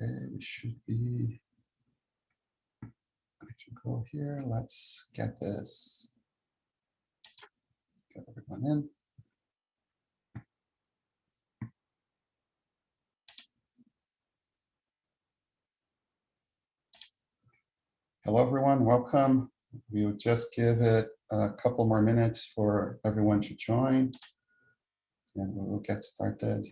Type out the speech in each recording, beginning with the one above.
Okay, we should be going to go here. Let's get this, get everyone in. Hello, everyone. Welcome. We will just give it a couple more minutes for everyone to join, and we will get started.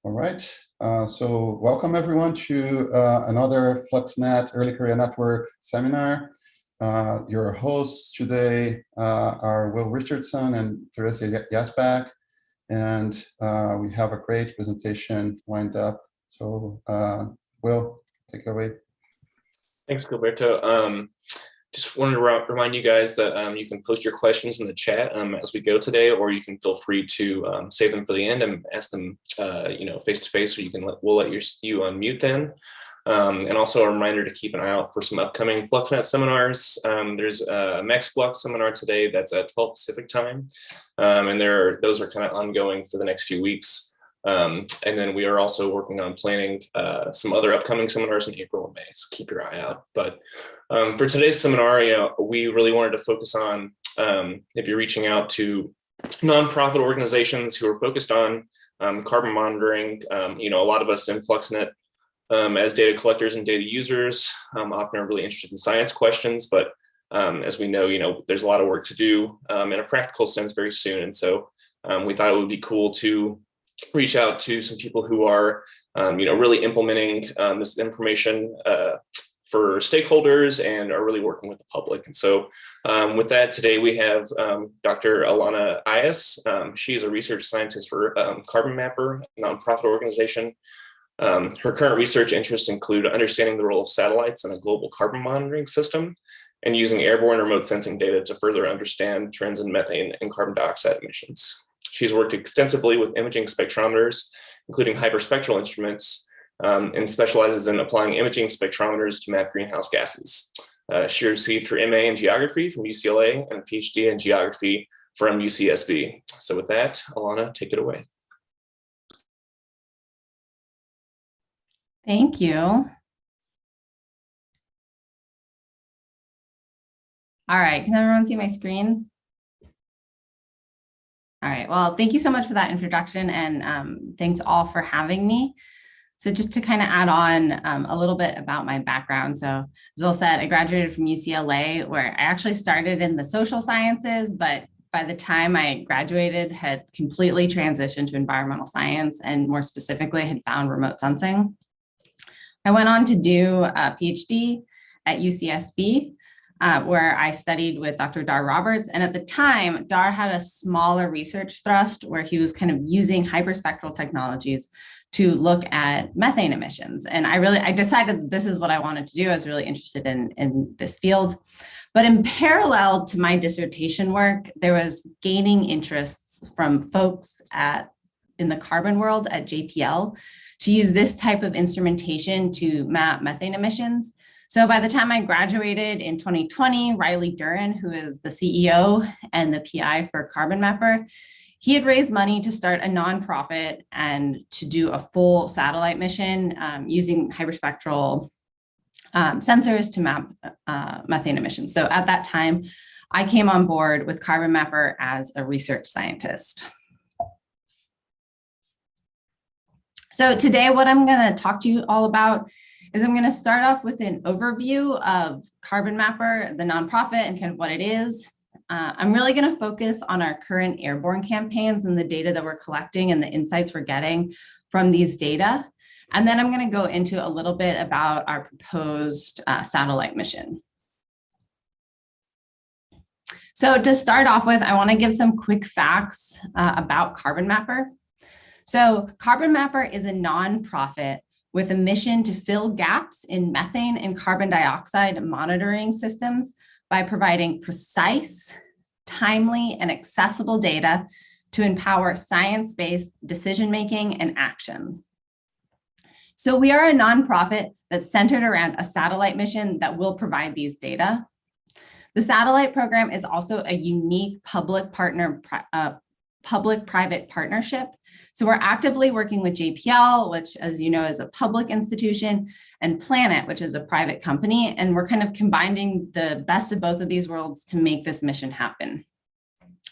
All right, so welcome everyone to another FLUXNet Early Career Network seminar. Your hosts today are Will Richardson and Teresa Jasbach, and we have a great presentation lined up. So Will, take it away. Thanks, Gilberto. Just wanted to remind you guys that you can post your questions in the chat as we go today, or you can feel free to save them for the end and ask them, face to face. So we'll let you unmute then. And also a reminder to keep an eye out for some upcoming FLUXNet seminars. There's a Max Flux seminar today that's at 12 Pacific time, and those are kind of ongoing for the next few weeks. And then we are also working on planning some other upcoming seminars in April and May, so keep your eye out. But for today's seminar, we really wanted to focus on if you're reaching out to nonprofit organizations who are focused on carbon monitoring. A lot of us in FLUXNet as data collectors and data users often are really interested in science questions, but as we know, there's a lot of work to do in a practical sense very soon. And so we thought it would be cool to reach out to some people who are, really implementing this information for stakeholders and are really working with the public. And so with that, today we have Dr. Alana Ayasse. She is a research scientist for Carbon Mapper, a nonprofit organization. Her current research interests include understanding the role of satellites in a global carbon monitoring system and using airborne remote sensing data to further understand trends in methane and carbon dioxide emissions. She's worked extensively with imaging spectrometers, including hyperspectral instruments, and specializes in applying imaging spectrometers to map greenhouse gases. She received her MA in geography from UCLA and a PhD in geography from UCSB. So with that, Alana, take it away. Thank you. All right, can everyone see my screen? All right, well, thank you so much for that introduction, and thanks all for having me. So just to kind of add on a little bit about my background. So as Will said, I graduated from UCLA, where I actually started in the social sciences, but by the time I graduated, had completely transitioned to environmental science, and more specifically had found remote sensing. I went on to do a PhD at UCSB, where I studied with Dr. Dar Roberts. And at the time, Dar had a smaller research thrust where he was kind of using hyperspectral technologies to look at methane emissions. And I decided this is what I wanted to do. I was really interested in this field. But in parallel to my dissertation work, there was gaining interests from folks in the carbon world at JPL to use this type of instrumentation to map methane emissions. So by the time I graduated in 2020, Riley Duran, who is the CEO and the PI for Carbon Mapper, he had raised money to start a nonprofit and to do a full satellite mission using hyperspectral sensors to map methane emissions. So at that time, I came on board with Carbon Mapper as a research scientist. So today, what I'm going to talk to you all about is I'm going to start off with an overview of Carbon Mapper, the nonprofit, and kind of what it is. I'm really going to focus on our current airborne campaigns and the data that we're collecting and the insights we're getting from these data. And then I'm going to go into a little bit about our proposed satellite mission. So to start off with, I want to give some quick facts about Carbon Mapper. So Carbon Mapper is a nonprofit with a mission to fill gaps in methane and carbon dioxide monitoring systems by providing precise, timely, and accessible data to empower science-based decision-making and action. So we are a nonprofit that's centered around a satellite mission that will provide these data. The satellite program is also a unique public-private partnership. So we're actively working with JPL, which, as you know, is a public institution, and Planet, which is a private company. And we're kind of combining the best of both of these worlds to make this mission happen.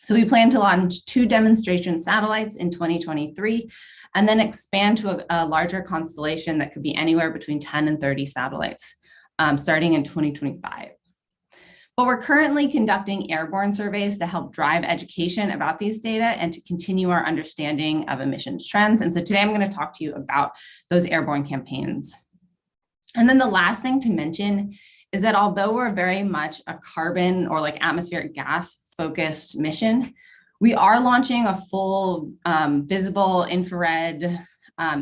So we plan to launch 2 demonstration satellites in 2023, and then expand to a larger constellation that could be anywhere between 10 and 30 satellites, starting in 2025. But we're currently conducting airborne surveys to help drive education about these data and to continue our understanding of emissions trends. And so today I'm going to talk to you about those airborne campaigns. And then the last thing to mention is that although we're very much a carbon or like atmospheric gas focused mission, we are launching a full visible infrared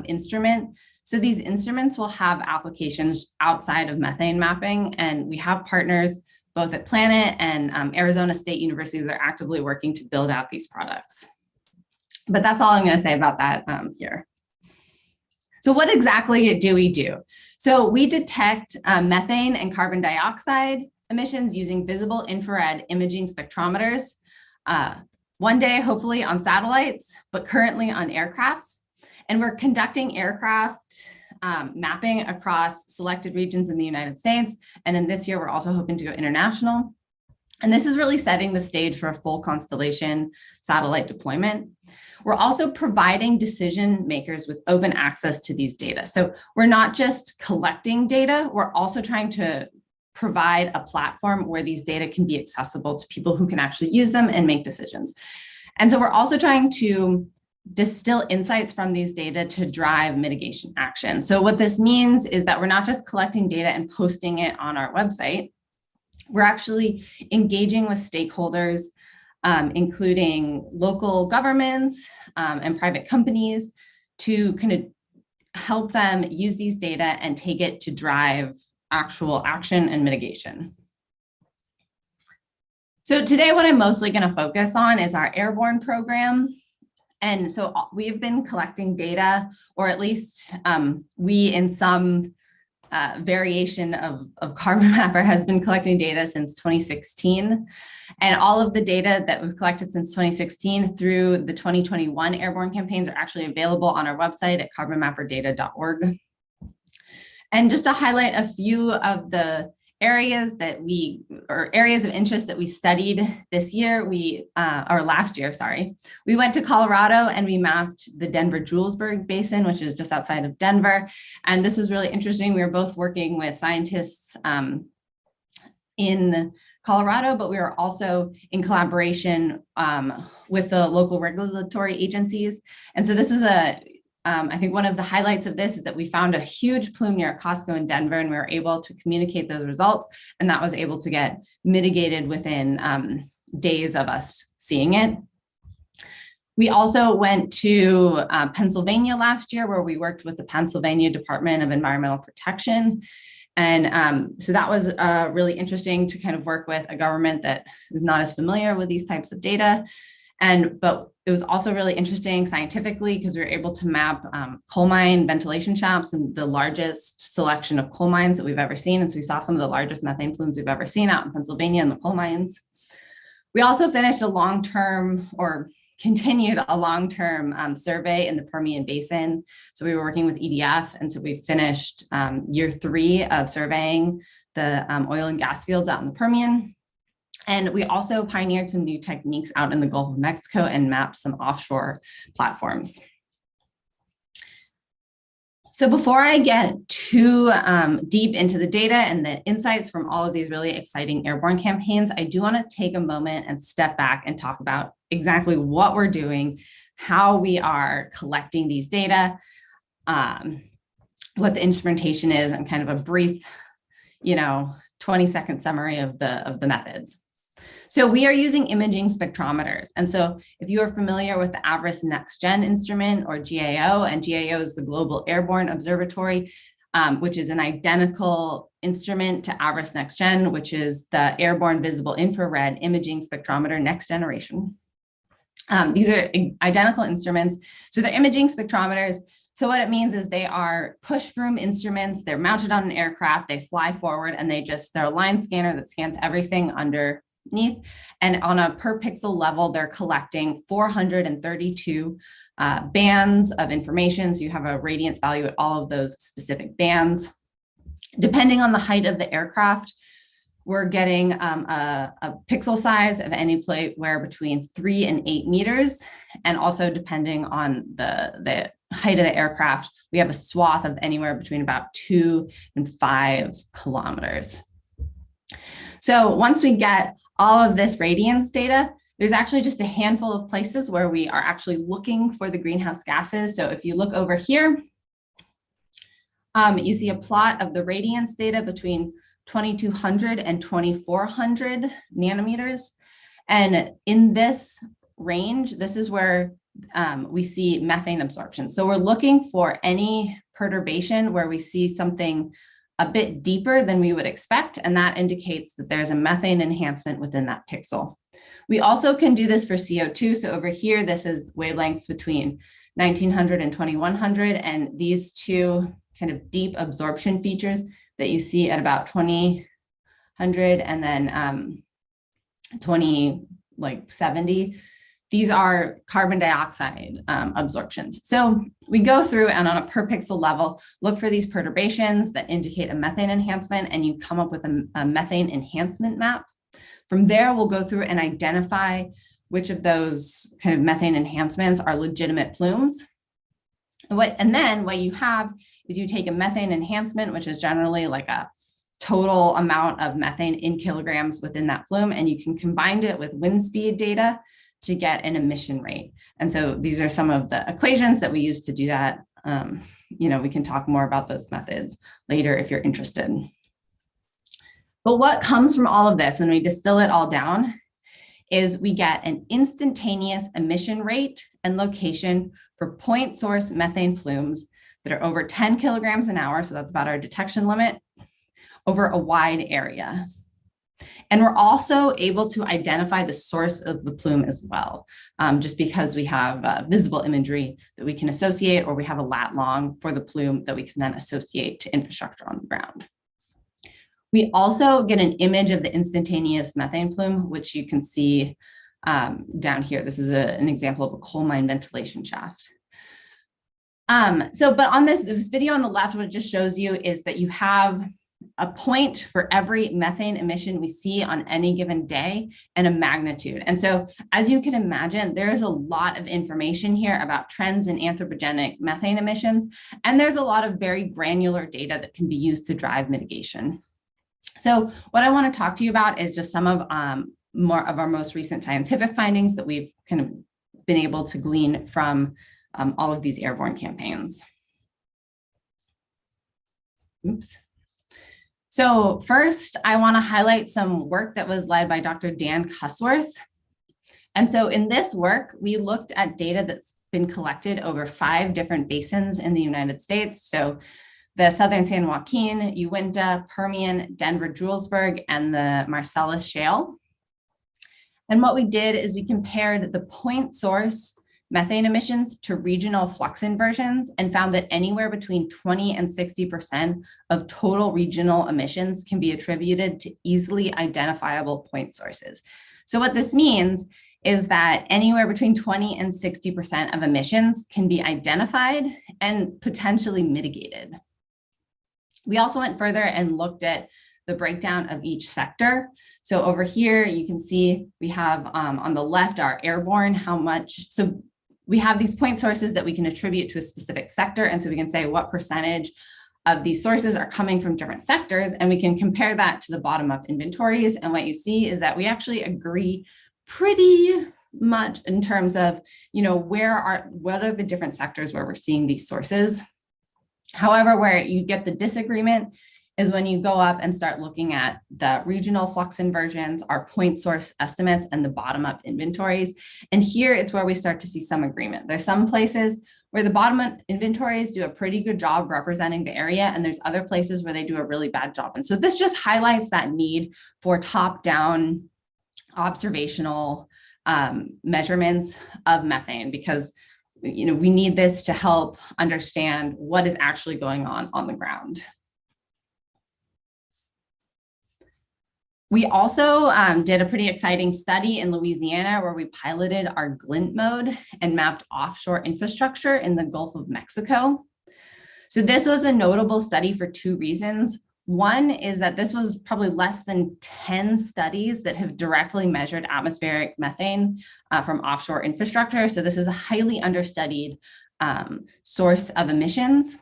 instrument. So these instruments will have applications outside of methane mapping, and we have partners both at Planet and Arizona State University that are actively working to build out these products. But that's all I'm going to say about that here. So what exactly do we do? So we detect methane and carbon dioxide emissions using visible infrared imaging spectrometers, one day hopefully on satellites, but currently on aircrafts. And we're conducting aircraft mapping across selected regions in the United States. And in this year, we're also hoping to go international. And this is really setting the stage for a full constellation satellite deployment. We're also providing decision makers with open access to these data. So we're not just collecting data, we're also trying to provide a platform where these data can be accessible to people who can actually use them and make decisions. And so we're also trying to distill insights from these data to drive mitigation action. So what this means is that we're not just collecting data and posting it on our website. We're actually engaging with stakeholders, including local governments and private companies, to kind of help them use these data and take it to drive actual action and mitigation. So today, what I'm mostly going to focus on is our Airborne program. And so we've been collecting data, or at least we in some variation of Carbon Mapper has been collecting data since 2016. And all of the data that we've collected since 2016 through the 2021 Airborne campaigns are actually available on our website at carbonmapperdata.org. And just to highlight a few of the areas of interest that we studied this year, or last year, sorry. We went to Colorado and we mapped the Denver-Julesburg Basin, which is just outside of Denver. And this was really interesting. We were both working with scientists in Colorado, but we were also in collaboration with the local regulatory agencies. And so this was I think one of the highlights of this is that we found a huge plume near Costco in Denver, and we were able to communicate those results, and that was able to get mitigated within days of us seeing it. We also went to Pennsylvania last year, where we worked with the Pennsylvania Department of Environmental Protection. And so that was really interesting to kind of work with a government that is not as familiar with these types of data. But it was also really interesting scientifically because we were able to map coal mine ventilation shafts and the largest selection of coal mines that we've ever seen. And so we saw some of the largest methane plumes we've ever seen out in Pennsylvania in the coal mines. We also finished continued a long-term survey in the Permian Basin. So we were working with EDF. And so we finished year 3 of surveying the oil and gas fields out in the Permian. And we also pioneered some new techniques out in the Gulf of Mexico and mapped some offshore platforms. So before I get too deep into the data and the insights from all of these really exciting airborne campaigns, I do want to take a moment and step back and talk about exactly what we're doing, how we are collecting these data, what the instrumentation is, and kind of a brief, 20-second summary of the methods. So we are using imaging spectrometers. And so if you are familiar with the AVRIS NextGen instrument, or GAO, and GAO is the Global Airborne Observatory, which is an identical instrument to AVRIS NextGen, which is the Airborne Visible Infrared Imaging Spectrometer Next Generation. These are identical instruments. So they're imaging spectrometers So what it means is they are push broom instruments. They're mounted on an aircraft. They fly forward and they're a line scanner that scans everything underneath. And on a per pixel level, they're collecting 432 bands of information. So you have a radiance value at all of those specific bands. Depending on the height of the aircraft, we're getting a pixel size of anywhere between 3 and 8 meters. And also depending on the height of the aircraft, we have a swath of anywhere between about 2 and 5 kilometers. So once we get all of this radiance data, there's actually just a handful of places where we are actually looking for the greenhouse gases. So if you look over here, you see a plot of the radiance data between 2200 and 2400 nanometers. And in this range, this is where we see methane absorption. So we're looking for any perturbation where we see something a bit deeper than we would expect, and that indicates that there's a methane enhancement within that pixel. We also can do this for CO2. So over here, this is wavelengths between 1900 and 2100, and these two kind of deep absorption features that you see at about 2000 and then 70. These are carbon dioxide absorptions. So we go through and on a per pixel level, look for these perturbations that indicate a methane enhancement, and you come up with a methane enhancement map. From there, we'll go through and identify which of those kind of methane enhancements are legitimate plumes. And then what you have is you take a methane enhancement, which is generally like a total amount of methane in kilograms within that plume, and you can combine it with wind speed data to get an emission rate. And so these are some of the equations that we use to do that. We can talk more about those methods later if you're interested. But what comes from all of this when we distill it all down is we get an instantaneous emission rate and location for point source methane plumes that are over 10 kilograms an hour. So that's about our detection limit over a wide area. And we're also able to identify the source of the plume as well, just because we have visible imagery that we can associate, or we have a lat long for the plume that we can then associate to infrastructure on the ground. We also get an image of the instantaneous methane plume, which you can see down here. This is an example of a coal mine ventilation shaft. But on this video on the left, what it just shows you is that you have a point for every methane emission we see on any given day and a magnitude. And so, as you can imagine, there is a lot of information here about trends in anthropogenic methane emissions, and there's a lot of very granular data that can be used to drive mitigation. So what I want to talk to you about is just some of more of our most recent scientific findings that we've kind of been able to glean from all of these airborne campaigns. Oops. So first, I want to highlight some work that was led by Dr. Dan Cusworth. And so in this work, we looked at data that's been collected over 5 different basins in the United States. So the Southern San Joaquin, Uinta, Permian, Denver-Julesburg, and the Marcellus Shale. And what we did is we compared the point source methane emissions to regional flux inversions and found that anywhere between 20 and 60% of total regional emissions can be attributed to easily identifiable point sources. So what this means is that anywhere between 20 and 60% of emissions can be identified and potentially mitigated. We also went further and looked at the breakdown of each sector. So over here, you can see we have on the left our airborne, how much, so we have these point sources that we can attribute to a specific sector. And so we can say what percentage of these sources are coming from different sectors, and we can compare that to the bottom-up inventories. And what you see is that we actually agree pretty much in terms of, what are the different sectors where we're seeing these sources. However, where you get the disagreement is when you go up and start looking at the regional flux inversions, our point source estimates, and the bottom-up inventories. And here it's where we start to see some agreement. There's some places where the bottom-up inventories do a pretty good job representing the area, and there's other places where they do a really bad job. And so this just highlights that need for top-down observational measurements of methane, because we need this to help understand what is actually going on the ground. We also did a pretty exciting study in Louisiana where we piloted our glint mode and mapped offshore infrastructure in the Gulf of Mexico. So this was a notable study for two reasons. One is that this was probably less than 10 studies that have directly measured atmospheric methane from offshore infrastructure. So this is a highly understudied source of emissions.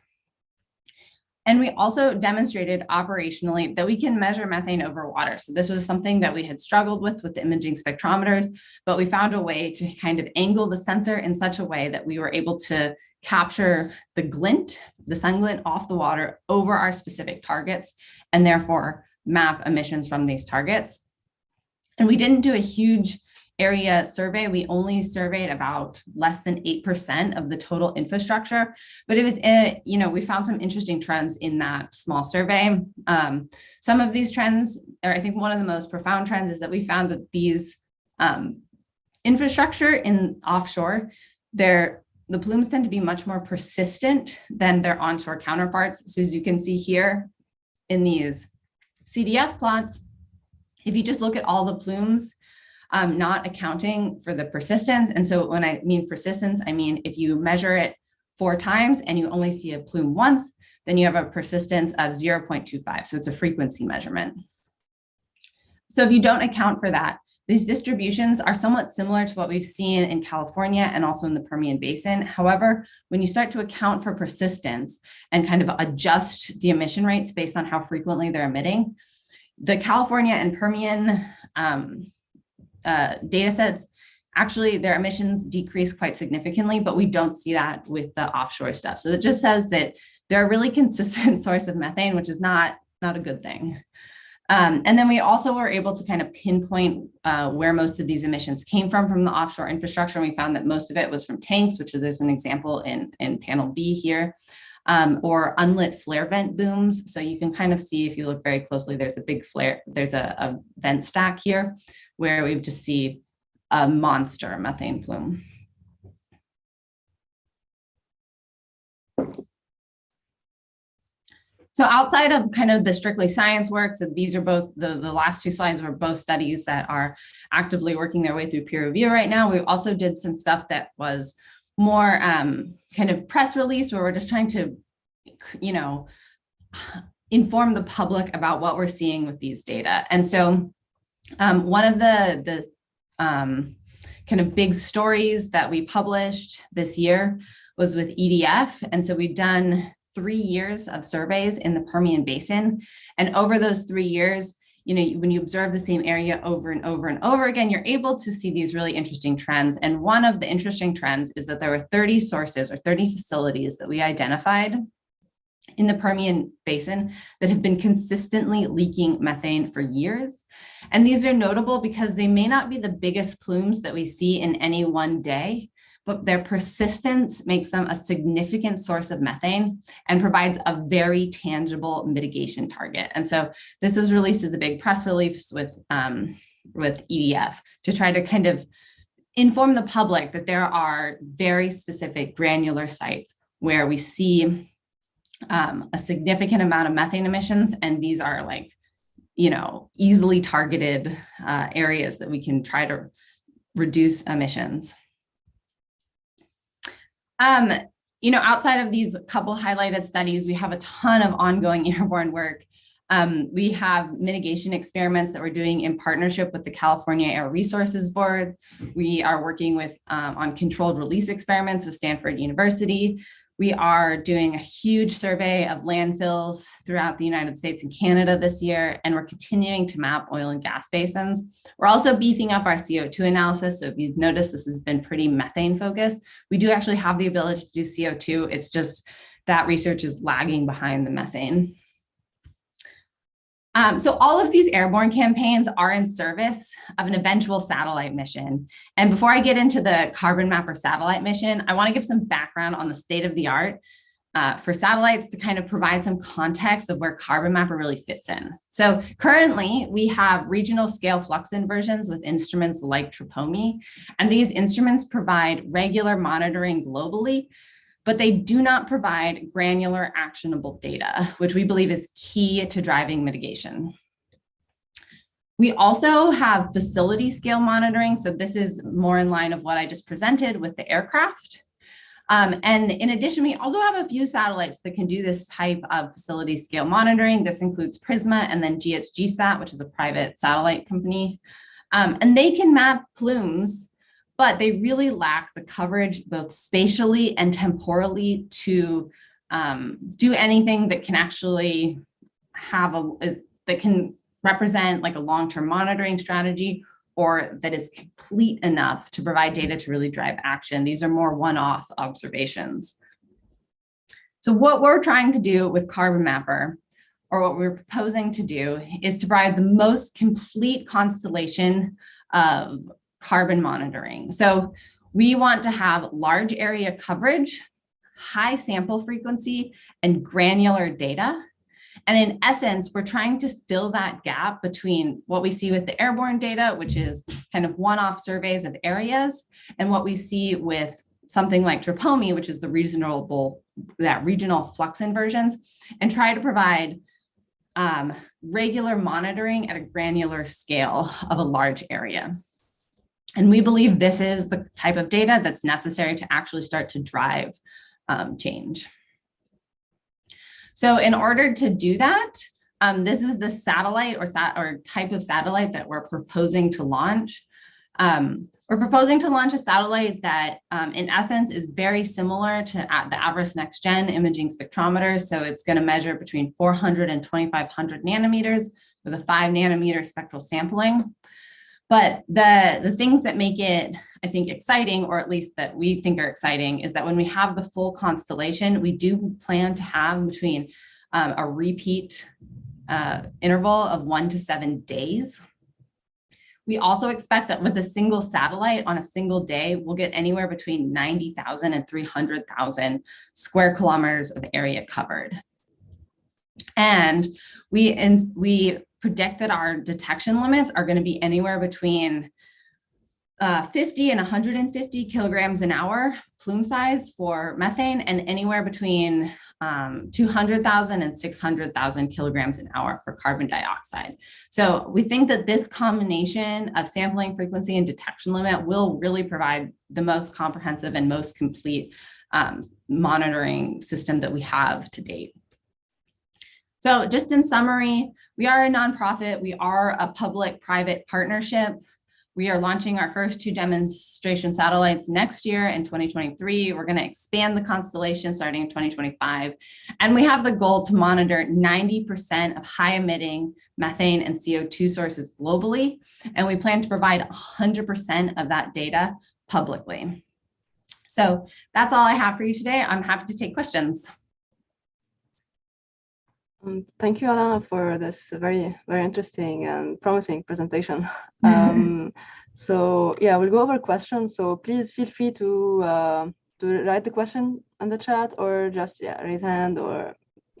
And we also demonstrated operationally that we can measure methane over water. So this was something that we had struggled with the imaging spectrometers, but we found a way to kind of angle the sensor in such a way that we were able to capture the glint, the sun glint off the water over our specific targets, and therefore map emissions from these targets. And we didn't do a huge area survey. We only surveyed about less than 8% of the total infrastructure, but it was, we found some interesting trends in that small survey. Some of these trends, or I think one of the most profound trends, is that we found that these infrastructure in offshore, the plumes tend to be much more persistent than their onshore counterparts. So as you can see here in these CDF plots, if you just look at all the plumes, not accounting for the persistence. And so when I mean persistence, I mean, if you measure it 4 times and you only see a plume once, then you have a persistence of 0.25. So it's a frequency measurement. So if you don't account for that, these distributions are somewhat similar to what we've seen in California and also in the Permian Basin. However, when you start to account for persistence and kind of adjust the emission rates based on how frequently they're emitting, the California and Permian data sets, actually their emissions decrease quite significantly, but we don't see that with the offshore stuff. So it just says that they're a really consistent source of methane, which is not a good thing. And then we also were able to kind of pinpoint where most of these emissions came from the offshore infrastructure. And we found that most of it was from tanks, which there's an example in panel B here, or unlit flare vent booms. So you can kind of see, if you look very closely, there's a big flare, there's a vent stack here where we just see a monster methane plume. So outside of kind of the strictly science work, so these are both, the last 2 slides were both studies that are actively working their way through peer review right now. We also did some stuff that was more kind of press release, where we're just trying to, inform the public about what we're seeing with these data. And so one of the kind of big stories that we published this year was with EDF. And so we've done 3 years of surveys in the Permian Basin. And over those 3 years, when you observe the same area over and over and over again, you're able to see these really interesting trends. And one of the interesting trends is that there were 30 sources or 30 facilities that we identified in the Permian Basin that have been consistently leaking methane for years. And these are notable because they may not be the biggest plumes that we see in any one day, but their persistence makes them a significant source of methane and provides a very tangible mitigation target. And so this was released as a big press release with EDF to try to kind of inform the public that there are very specific granular sites where we see a significant amount of methane emissions. And these are like, easily targeted areas that we can try to reduce emissions. Outside of these couple highlighted studies, we have a ton of ongoing airborne work. We have mitigation experiments that we're doing in partnership with the California Air Resources Board. We are working with on controlled release experiments with Stanford University. We are doing a huge survey of landfills throughout the United States and Canada this year, and we're continuing to map oil and gas basins. We're also beefing up our CO2 analysis. So if you've noticed, this has been pretty methane focused. We do actually have the ability to do CO2. It's just that research is lagging behind the methane. So all of these airborne campaigns are in service of an eventual satellite mission. And before I get into the carbon mapper satellite mission, I want to give some background on the state of the art for satellites to kind of provide some context of where Carbon Mapper really fits in. So currently we have regional scale flux inversions with instruments like TRPOMI, and these instruments provide regular monitoring globally, but they do not provide granular actionable data, which we believe is key to driving mitigation. We also have facility scale monitoring. So this is more in line of what I just presented with the aircraft. And in addition, we also have a few satellites that can do this type of facility scale monitoring. This includes Prisma and then GHGSat, which is a private satellite company. And they can map plumes, but they really lack the coverage both spatially and temporally to do anything that can actually have that can represent like a long-term monitoring strategy, or that is complete enough to provide data to really drive action. These are more one-off observations. So what we're trying to do with Carbon Mapper, or what we're proposing to do, is to provide the most complete constellation of carbon monitoring. So we want to have large area coverage, high sample frequency, and granular data. And in essence, we're trying to fill that gap between what we see with the airborne data, which is kind of one-off surveys of areas, and what we see with something like TRPOMI, which is the regional flux inversions, and try to provide regular monitoring at a granular scale of a large area. And we believe this is the type of data that's necessary to actually start to drive change. So in order to do that, this is the satellite or type of satellite that we're proposing to launch. We're proposing to launch a satellite that in essence is very similar to the AVIRIS Next Gen imaging spectrometers. So it's going to measure between 400 and 2500 nanometers with a 5 nanometer spectral sampling. But the things that make it, I think, exciting, or at least that we think are exciting, is that when we have the full constellation, we do plan to have between a repeat interval of 1 to 7 days. We also expect that with a single satellite on a single day, we'll get anywhere between 90,000 and 300,000 square kilometers of area covered. And we predict that our detection limits are going to be anywhere between 50 and 150 kilograms an hour plume size for methane, and anywhere between 200,000 and 600,000 kilograms an hour for carbon dioxide. So we think that this combination of sampling frequency and detection limit will really provide the most comprehensive and most complete monitoring system that we have to date. So just in summary, we are a nonprofit. We are a public-private partnership. We are launching our first 2 demonstration satellites next year in 2023. We're going to expand the constellation starting in 2025. And we have the goal to monitor 90% of high-emitting methane and CO2 sources globally. And we plan to provide 100% of that data publicly. So that's all I have for you today. I'm happy to take questions. Thank you, Alana, for this very, very interesting and promising presentation. So yeah, we'll go over questions. So please feel free to write the question in the chat, or just raise hand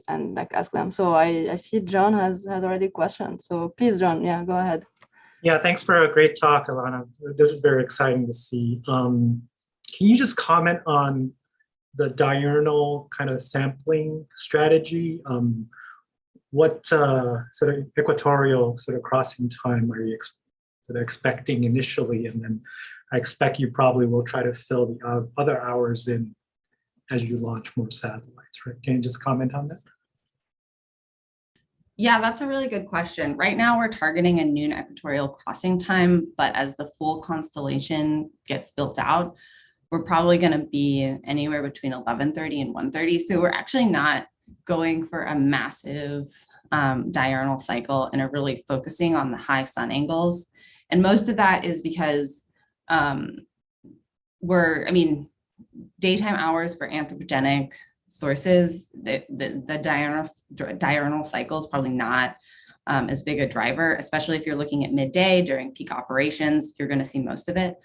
and like ask them. So I see John has already a question. So please, John, go ahead. Yeah, thanks for a great talk, Alana. This is very exciting to see. Can you just comment on the diurnal kind of sampling strategy? What sort of equatorial sort of crossing time are you sort of expecting initially? And then I expect you probably will try to fill the other hours in as you launch more satellites, right? Can you just comment on that? Yeah, that's a really good question. Right now we're targeting a noon equatorial crossing time, but as the full constellation gets built out, we're probably going to be anywhere between 11:30 and 1:30. So we're actually not going for a massive diurnal cycle and are really focusing on the high sun angles. And most of that is because daytime hours for anthropogenic sources, the diurnal cycle is probably not as big a driver, especially if you're looking at midday during peak operations, you're going to see most of it.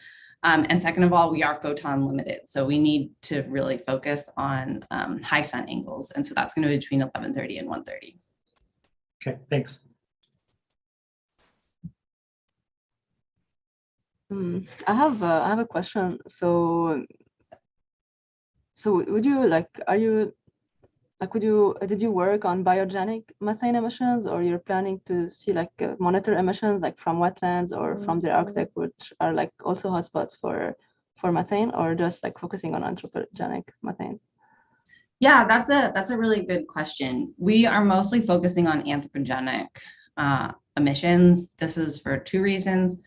And second of all, we are photon limited. So we need to really focus on high sun angles. And so that's going to be between 1130 and 130. Okay, thanks. I have a question. So would you did you work on biogenic methane emissions, or you're planning to see monitor emissions from wetlands or from the Arctic, which are also hotspots for methane, or just focusing on anthropogenic methane? Yeah, that's a really good question. We are mostly focusing on anthropogenic emissions. This is for two reasons.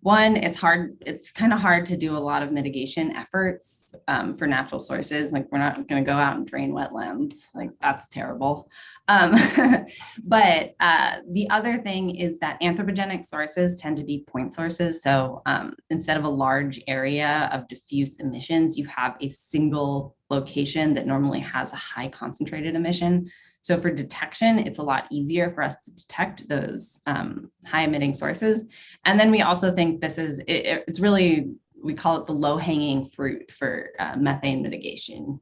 One, it's kind of hard to do a lot of mitigation efforts for natural sources. We're not going to go out and drain wetlands. That's terrible. But the other thing is that anthropogenic sources tend to be point sources. So instead of a large area of diffuse emissions, you have a single location that normally has a high concentrated emission. So for detection, it's a lot easier for us to detect those high emitting sources. And then we also think it's really, we call it the low hanging fruit for methane mitigation.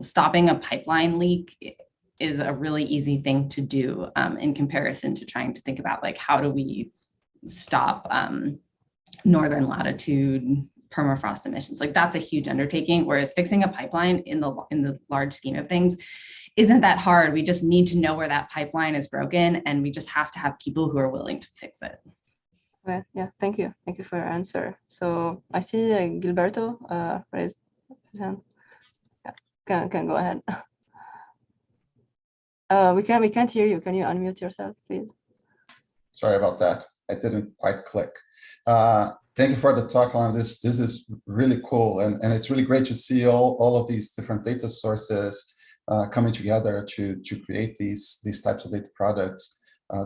Stopping a pipeline leak is a really easy thing to do in comparison to trying to think about how do we stop northern latitude permafrost emissions. That's a huge undertaking, whereas fixing a pipeline in the large scheme of things isn't that hard. We just need to know where that pipeline is broken, and we just have to have people who are willing to fix it. Well, yeah, thank you for your answer. So I see Gilberto raised his hand. Yeah, can go ahead. We can't hear you. Can you unmute yourself, please? Sorry about that. I didn't quite click. Thank you for the talk, Alana. This is really cool, and it's really great to see all of these different data sources coming together to create these types of data products.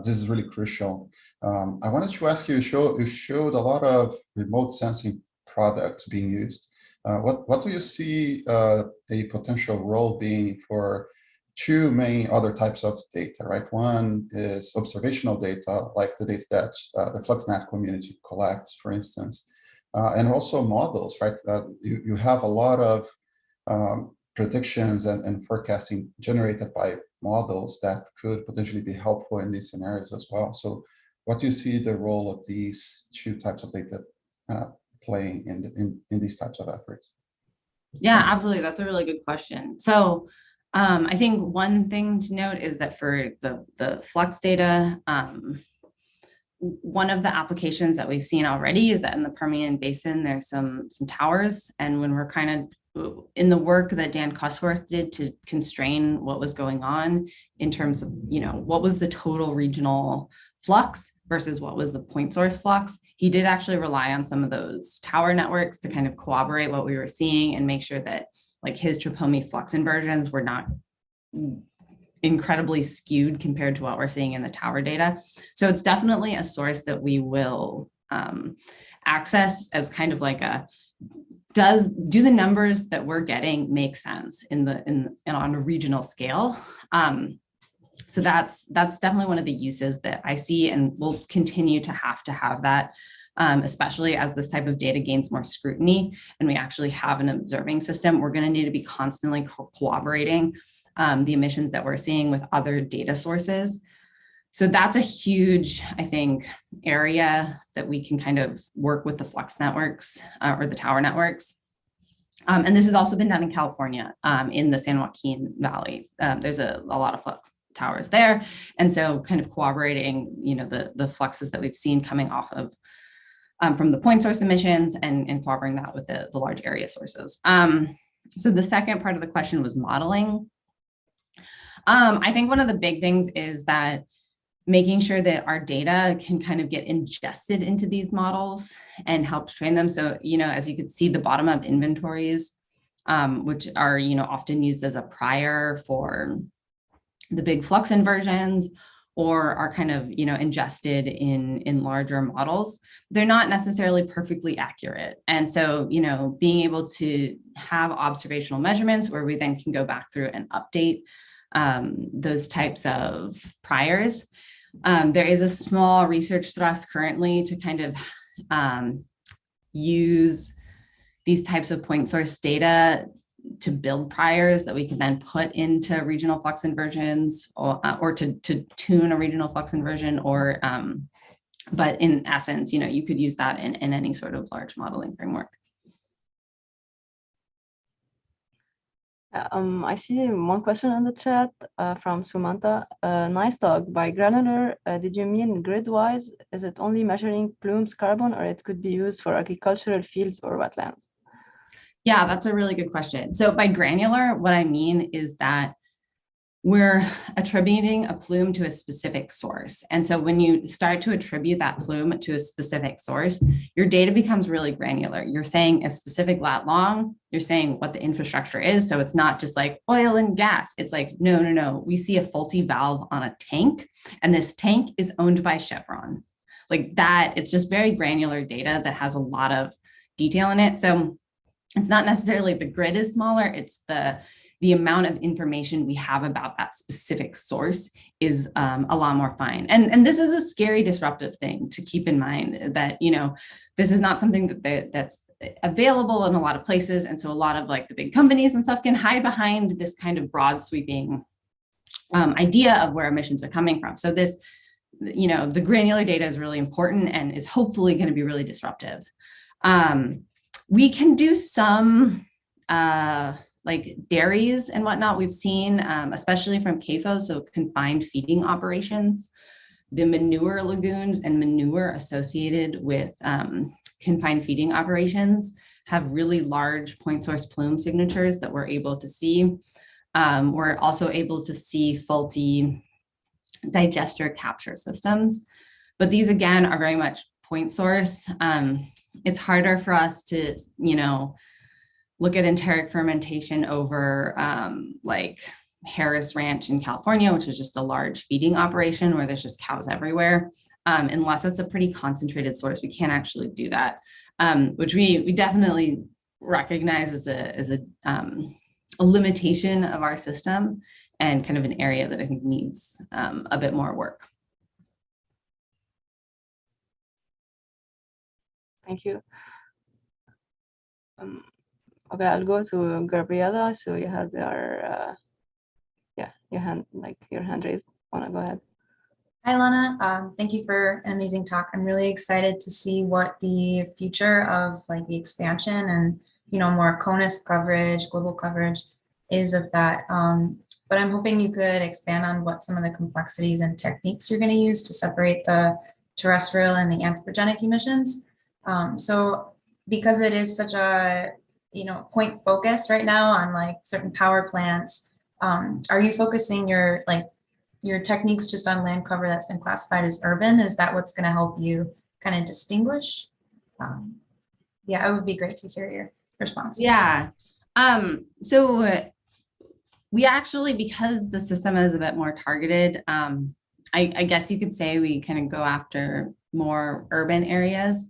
This is really crucial. I wanted to ask you, you showed a lot of remote sensing products being used. What do you see a potential role being for two main other types of data, right? One is observational data, like the data that the FLUXNet community collects, for instance, and also models, right? You have a lot of predictions and forecasting generated by models that could potentially be helpful in these scenarios as well. So what do you see the role of these two types of data playing in these types of efforts? Yeah, absolutely. That's a really good question. So I think one thing to note is that for the flux data, one of the applications that we've seen already is that in the Permian Basin, there's some towers. And when we're kind of in the work that Dan Cusworth did to constrain what was going on in terms of, what was the total regional flux versus what was the point source flux, he did actually rely on some of those tower networks to kind of corroborate what we were seeing and make sure that his Tropomi flux inversions were not incredibly skewed compared to what we're seeing in the tower data. So it's definitely a source that we will access as kind of do the numbers that we're getting make sense on a regional scale? So that's definitely one of the uses that I see, and we'll continue to have that, especially as this type of data gains more scrutiny and we actually have an observing system. We're going to need to be constantly corroborating the emissions that we're seeing with other data sources. So that's a huge, I think, area that we can kind of work with the flux networks or the tower networks. And this has also been done in California, in the San Joaquin Valley. There's a lot of flux towers there. And so kind of corroborating, the fluxes that we've seen coming off of from the point source emissions and corroborating that with the large area sources. So the second part of the question was modeling. I think one of the big things is that making sure that our data can kind of get ingested into these models and help to train them. So, as you could see, the bottom-up inventories, which are, often used as a prior for the big flux inversions, or are kind of, ingested in larger models, they're not necessarily perfectly accurate. And so, being able to have observational measurements where we then can go back through and update those types of priors. There is a small research thrust currently to kind of use these types of point source data to build priors that we can then put into regional flux inversions or to tune a regional flux inversion but in essence, you could use that in any sort of large modeling framework. I see one question in the chat from Sumanta. Nice talk. By granular, did you mean grid-wise? Is it only measuring plumes carbon, or it could be used for agricultural fields or wetlands? Yeah, that's a really good question. So by granular, what I mean is that we're attributing a plume to a specific source. And so when you start to attribute that plume to a specific source, your data becomes really granular. You're saying a specific lat long, you're saying what the infrastructure is. So it's not just like oil and gas. It's like, no. We see a faulty valve on a tank, and this tank is owned by Chevron. Like that, it's just very granular data that has a lot of detail in it. So it's not necessarily the grid is smaller, it's the amount of information we have about that specific source is a lot more fine. And this is a scary disruptive thing to keep in mind, that, this is not something that's available in a lot of places. And so a lot of like the big companies and stuff can hide behind this kind of broad sweeping idea of where emissions are coming from. So this, the granular data is really important and is hopefully going to be really disruptive. We can do some like dairies and whatnot we've seen, especially from CAFO, so confined feeding operations. The manure lagoons and manure associated with confined feeding operations have really large point source plume signatures that we're able to see. We're also able to see faulty digester capture systems, but these again are very much point source. It's harder for us to, look at enteric fermentation over like Harris Ranch in California, which is just a large feeding operation where there's just cows everywhere. Unless it's a pretty concentrated source, we can't actually do that, which we definitely recognize as a limitation of our system and kind of an area that I think needs a bit more work. Thank you. Okay, I'll go to Gabriela. So you have your hand raised. Wanna go ahead? Hi, Alana. Thank you for an amazing talk. I'm really excited to see what the future of like the expansion and more CONUS coverage, global coverage is of that. But I'm hoping you could expand on what some of the complexities and techniques you're going to use to separate the terrestrial and the anthropogenic emissions. So because it is such a point focus right now on like certain power plants, are you focusing your techniques just on land cover that's been classified as urban? Is that what's going to help you kind of distinguish? Yeah, it would be great to hear your response. Yeah. So we actually, because the system is a bit more targeted, I guess you could say we kind of go after more urban areas.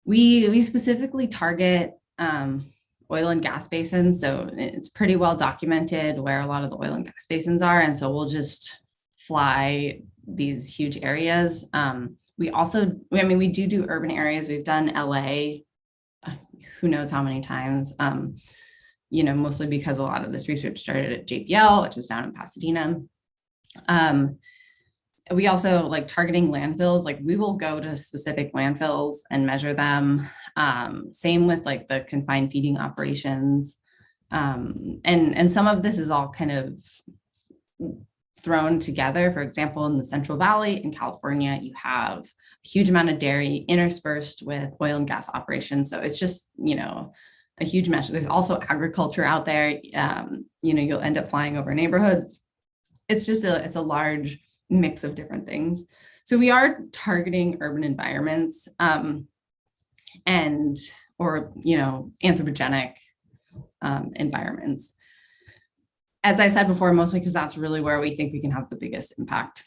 We specifically target oil and gas basins. So it's pretty well documented where a lot of the oil and gas basins are. And so we'll just fly these huge areas. We do urban areas. We've done LA, who knows how many times, mostly because a lot of this research started at JPL, which is down in Pasadena. We also like targeting landfills, like we will go to specific landfills and measure them. Same with like the confined feeding operations. And some of this is all kind of thrown together. For example, in the Central Valley in California, you have a huge amount of dairy interspersed with oil and gas operations. So it's just, a huge mesh. There's also agriculture out there. You'll end up flying over neighborhoods. It's just it's a large mix of different things. So we are targeting urban environments or anthropogenic environments. As I said before, mostly because that's really where we think we can have the biggest impact.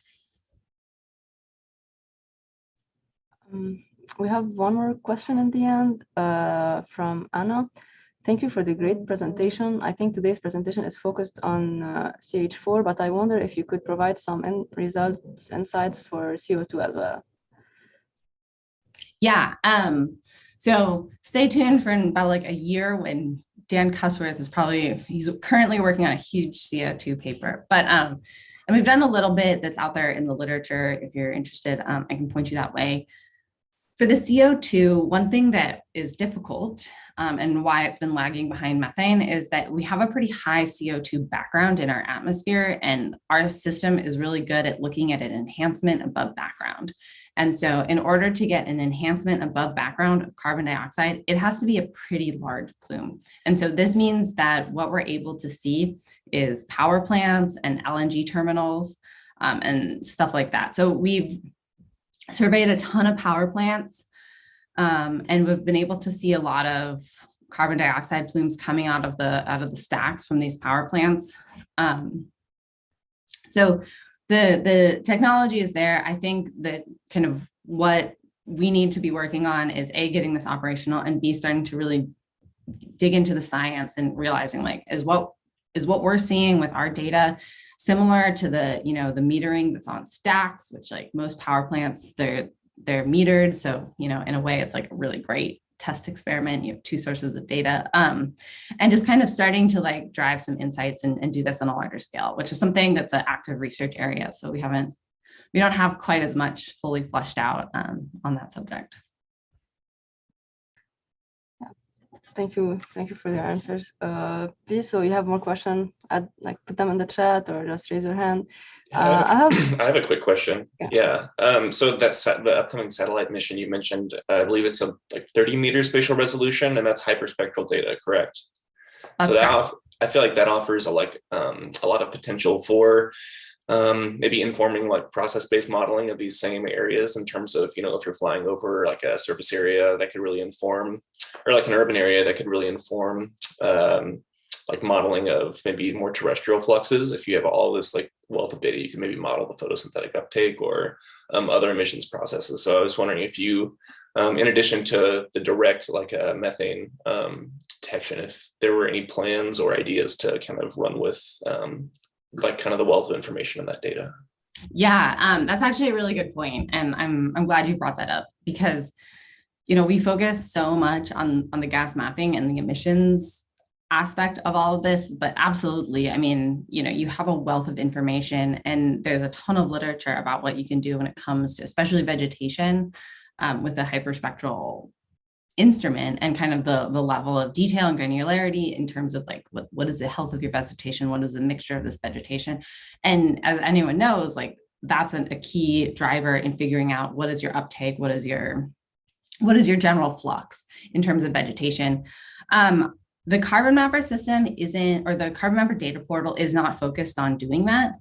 We have one more question in the end from Anna. Thank you for the great presentation. I think today's presentation is focused on CH4, but I wonder if you could provide some insights for CO2 as well. Yeah. So stay tuned for about like a year when Dan Cusworth is he's currently working on a huge CO2 paper, but and we've done a little bit that's out there in the literature. If you're interested, I can point you that way. For the CO2, one thing that is difficult and why it's been lagging behind methane is that we have a pretty high CO2 background in our atmosphere, and our system is really good at looking at an enhancement above background. And so in order to get an enhancement above background of carbon dioxide, it has to be a pretty large plume. And so this means that what we're able to see is power plants and LNG terminals and stuff like that. So we've surveyed a ton of power plants, and we've been able to see a lot of carbon dioxide plumes coming out of the stacks from these power plants. So the technology is there. I think that kind of what we need to be working on is A, getting this operational, and B, starting to really dig into the science and realizing like, is what we're seeing with our data similar to the, the metering that's on stacks, which like most power plants, they're metered. So, in a way it's like a really great test experiment. You have two sources of data, and just kind of starting to like drive some insights and do this on a larger scale, which is something that's an active research area. So we don't have quite as much fully fleshed out on that subject. Thank you for your answers. Please, so you have more questions, put them in the chat or just raise your hand. I have a quick question. Yeah. So the upcoming satellite mission you mentioned, I believe it's like 30 meter spatial resolution, and that's hyperspectral data, correct? That's so correct. I feel like that offers a lot of potential for maybe informing like process-based modeling of these same areas in terms of, if you're flying over like a surface area that could really inform, or like an urban area that could really inform like modeling of maybe more terrestrial fluxes. If you have all this like wealth of data, you can maybe model the photosynthetic uptake or other emissions processes. So I was wondering if you, in addition to the direct like methane detection, if there were any plans or ideas to kind of run with like kind of the wealth of information in that data. Yeah, that's actually a really good point. And I'm glad you brought that up because, we focus so much on the gas mapping and the emissions aspect of all of this, but absolutely, I mean, you have a wealth of information and there's a ton of literature about what you can do when it comes to especially vegetation with a hyperspectral instrument and kind of the level of detail and granularity in terms of like what is the health of your vegetation, what is the mixture of this vegetation. And as anyone knows, like that's a key driver in figuring out what is your uptake, what is your general flux in terms of vegetation. The carbon mapper system the carbon mapper data portal is not focused on doing that.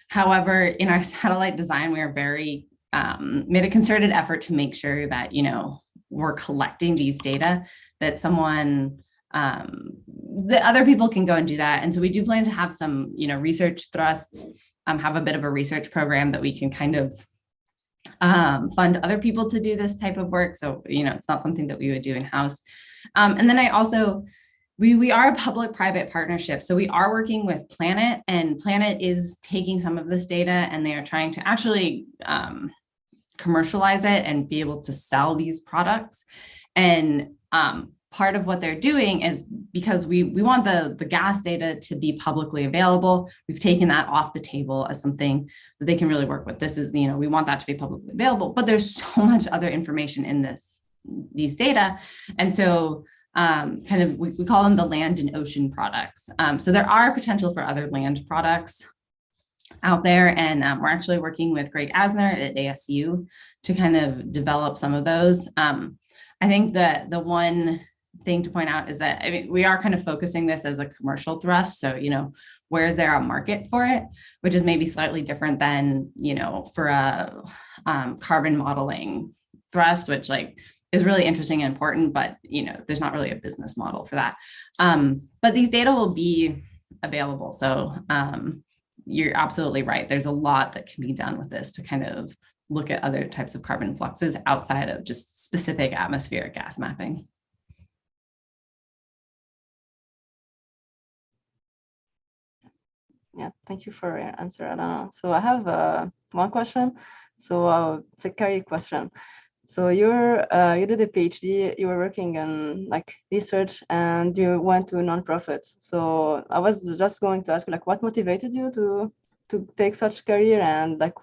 However, in our satellite design, we are very made a concerted effort to make sure that, we're collecting these data that that other people can go and do that. And so we do plan to have some, research thrusts, have a bit of a research program that we can kind of fund other people to do this type of work. So, it's not something that we would do in-house. And then we are a public-private partnership. So we are working with Planet, and Planet is taking some of this data and they are trying to actually commercialize it and be able to sell these products. And part of what they're doing is because we want the gas data to be publicly available. We've taken that off the table as something that they can really work with. This is, we want that to be publicly available, but there's so much other information in these data. And so kind of, we call them the land and ocean products. So there are potential for other land products out there. And we're actually working with Greg Asner at ASU to kind of develop some of those. I think that the one thing to point out is that, we are kind of focusing this as a commercial thrust. So, where is there a market for it, which is maybe slightly different than, for a carbon modeling thrust, which like is really interesting and important, but there's not really a business model for that. But these data will be available. So you're absolutely right. There's a lot that can be done with this to kind of look at other types of carbon fluxes outside of just specific atmospheric gas mapping. Yeah, thank you for your answer, Alana. So I have one question. So it's a Carrie question. So you did a PhD, you were working in like research, and you went to nonprofits. So I was just going to ask you, like, what motivated you to take such career, and like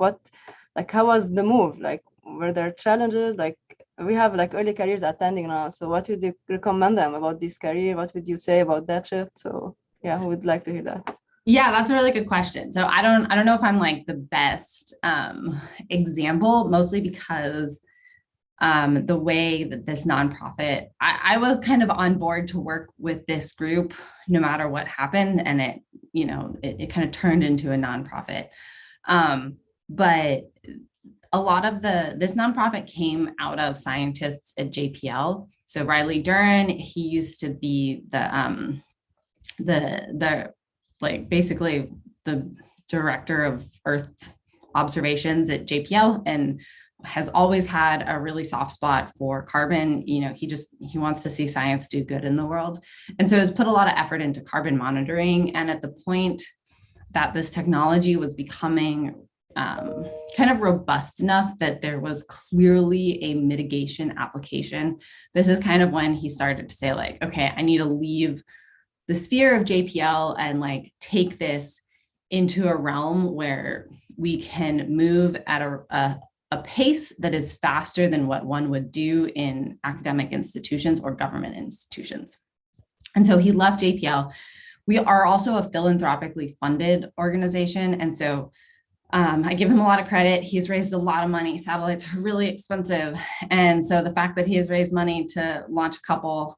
how was the move? Like, were there challenges? Like, we have like early careers attending now. So what would you recommend them about this career? What would you say about that shift? So yeah, who would like to hear that? Yeah, that's a really good question. So I don't know if I'm like the best example, mostly because the way that this nonprofit, I was kind of on board to work with this group no matter what happened, and it kind of turned into a nonprofit. But a lot of this nonprofit came out of scientists at JPL. So Riley Duran, he used to be the like basically the director of Earth observations at JPL, and has always had a really soft spot for carbon. He wants to see science do good in the world. And so has put a lot of effort into carbon monitoring. And at the point that this technology was becoming kind of robust enough that there was clearly a mitigation application, this is kind of when he started to say, like, okay, I need to leave the sphere of JPL and like take this into a realm where we can move at a pace that is faster than what one would do in academic institutions or government institutions. And so he left JPL. We are also a philanthropically funded organization. And so I give him a lot of credit. He's raised a lot of money. Satellites are really expensive. And so the fact that he has raised money to launch a couple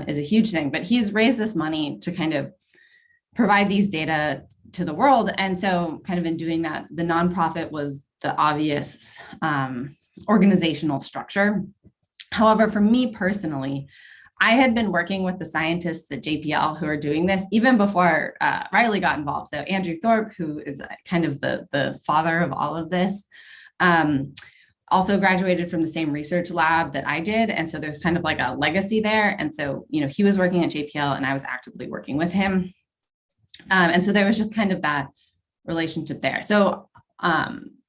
is a huge thing, but he's raised this money to kind of provide these data to the world. And so kind of in doing that, the nonprofit was the obvious organizational structure. However, for me personally, I had been working with the scientists at JPL who are doing this even before Riley got involved. So Andrew Thorpe, who is kind of the father of all of this, also graduated from the same research lab that I did. And so there's kind of like a legacy there. And so, he was working at JPL and I was actively working with him. And so there was just kind of that relationship there. So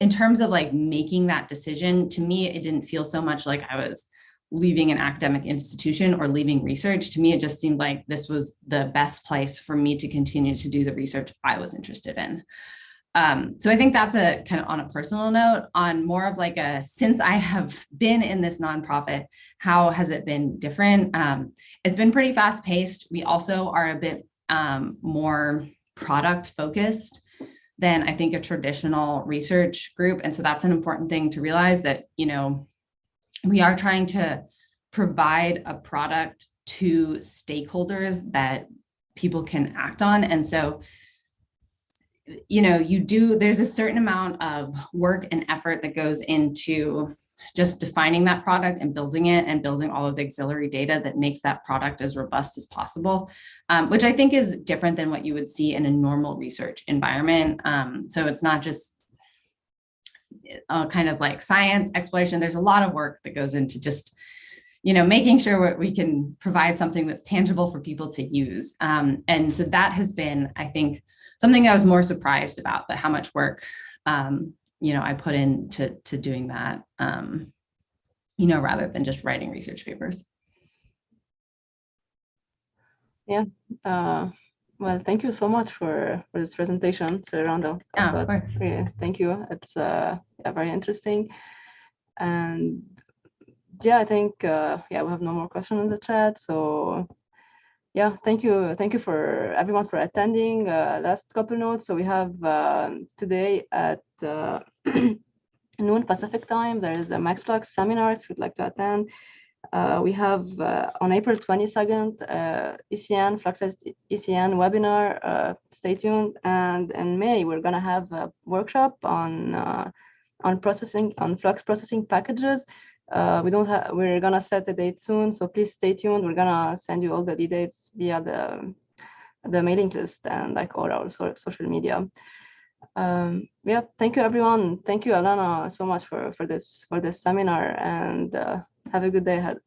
in terms of like making that decision, to me, it didn't feel so much like I was leaving an academic institution or leaving research. To me, it just seemed like this was the best place for me to continue to do the research I was interested in. So I think that's a kind of on a personal note. On more of like since I have been in this nonprofit, how has it been different? It's been pretty fast paced. We also are a bit more product focused than I think a traditional research group. And so that's an important thing to realize, that, we are trying to provide a product to stakeholders that people can act on. And so, there's a certain amount of work and effort that goes into just defining that product and building it and building all of the auxiliary data that makes that product as robust as possible, which I think is different than what you would see in a normal research environment. So it's not just kind of like science exploration. There's a lot of work that goes into just, making sure we can provide something that's tangible for people to use. And so that has been, I think, something I was more surprised about, that how much work, I put into doing that, rather than just writing research papers. Yeah. Well, thank you so much for this presentation. It's a round of of course. Yeah, thank you. It's very interesting. And yeah, I think we have no more questions in the chat. So yeah, thank you for everyone for attending. Last couple notes. So we have today at noon Pacific time, there is a Max Flux seminar if you'd like to attend. We have on April 22nd, ECN, FLUXNET-ECN webinar, stay tuned. And in May, we're gonna have a workshop on flux processing packages. We're gonna set the date soon, so please stay tuned. We're gonna send you all the details via the mailing list and like all our social media. Yeah, thank you everyone. Thank you, Alana, so much for this seminar, and have a good day ahead.